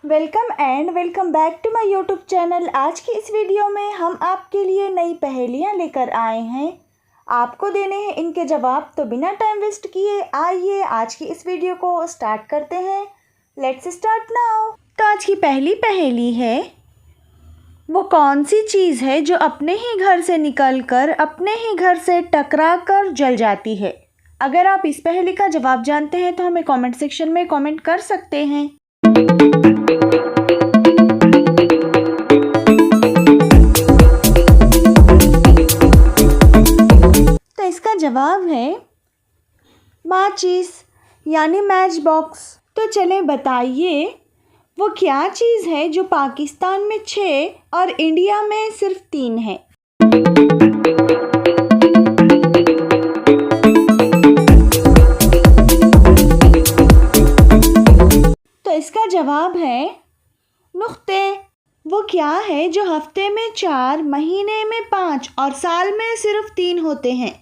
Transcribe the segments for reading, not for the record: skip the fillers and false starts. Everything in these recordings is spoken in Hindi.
Welcome and welcome back to my YouTube channel. आज की इस वीडियो में हम आपके लिए नई पहेलियां लेकर आए हैं। आपको देने हैं इनके जवाब, तो बिना टाइम वेस्ट किए आइए आज की इस वीडियो को स्टार्ट करते हैं। Let's start now. तो आज की पहली पहेली है, वो कौन सी चीज़ है जो अपने ही घर से निकलकर अपने ही घर से टकरा कर जल जाती है। अगर आप इस पहेली का जवाब जानते हैं तो हमें कमेंट सेक्शन में कमेंट कर सकते हैं। तो इसका जवाब है माचिस यानी मैच बॉक्स। तो चलें बताइए, वो क्या चीज़ है जो पाकिस्तान में 6 और इंडिया में सिर्फ 3 है। तो इसका जवाब है नुक्ते। वो क्या है जो हफ्ते में 4, महीने में 5 और साल में सिर्फ 3 होते हैं।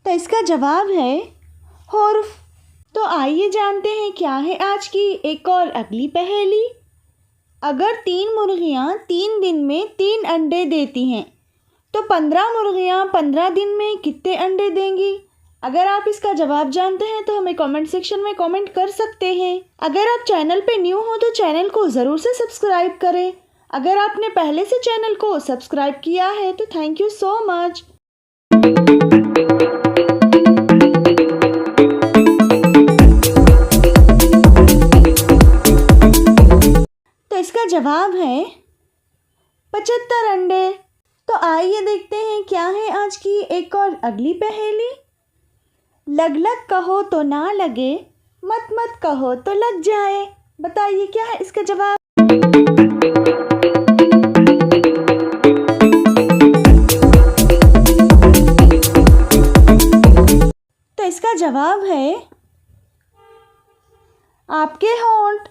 तो इसका जवाब है हुर्फ। तो आइए जानते हैं क्या है आज की एक और अगली पहेली। अगर 3 मुर्गियां 3 दिन में 3 अंडे देती हैं तो 15 मुर्गियां 15 दिन में कितने अंडे देंगी। अगर आप इसका जवाब जानते हैं तो हमें कमेंट सेक्शन में कमेंट कर सकते हैं। अगर आप चैनल पे न्यू हो तो चैनल को ज़रूर से सब्सक्राइब करें। अगर आपने पहले से चैनल को सब्सक्राइब किया है तो थैंक यू सो मच। तो इसका जवाब है 75 अंडे। तो आइए देखते हैं क्या है आज की एक और अगली पहेली। लग लग कहो तो ना लगे, मत मत कहो तो लग जाए। बताइए क्या है इसका जवाब। तो इसका जवाब है आपके होंठ।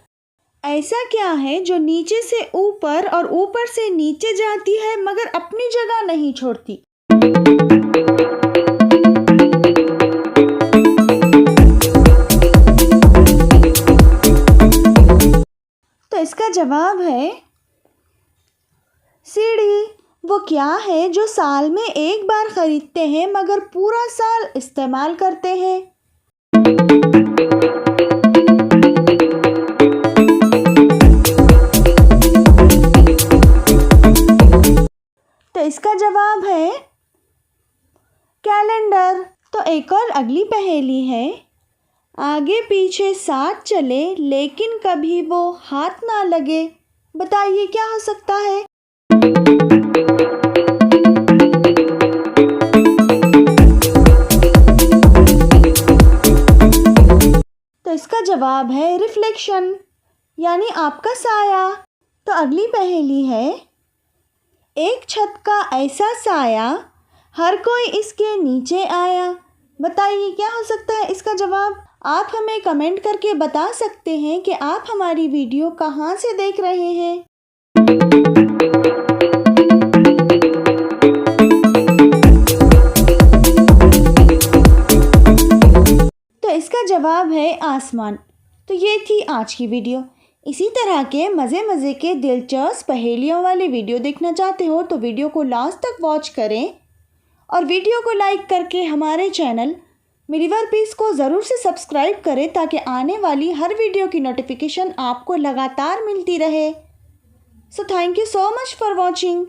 ऐसा क्या है जो नीचे से ऊपर और ऊपर से नीचे जाती है मगर अपनी जगह नहीं छोड़ती। तो इसका जवाब है सीढ़ी। वो क्या है जो साल में एक बार खरीदते हैं मगर पूरा साल इस्तेमाल करते हैं। तो इसका जवाब है कैलेंडर। तो एक और अगली पहेली है, आगे पीछे साथ चले लेकिन कभी वो हाथ ना लगे। बताइए क्या हो सकता है। तो इसका जवाब है रिफ्लेक्शन यानी आपका साया। तो अगली पहेली है, एक छत का ऐसा साया हर कोई इसके नीचे आया। बताइए क्या हो सकता है इसका जवाब। आप हमें कमेंट करके बता सकते हैं कि आप हमारी वीडियो कहाँ से देख रहे हैं। तो इसका जवाब है आसमान। तो ये थी आज की वीडियो। इसी तरह के मज़े के दिलचस्प पहेलियों वाली वीडियो देखना चाहते हो तो वीडियो को लास्ट तक वॉच करें और वीडियो को लाइक करके हमारे चैनल मिलीवर पीस को ज़रूर से सब्सक्राइब करें ताकि आने वाली हर वीडियो की नोटिफिकेशन आपको लगातार मिलती रहे। So thank you so much for watching.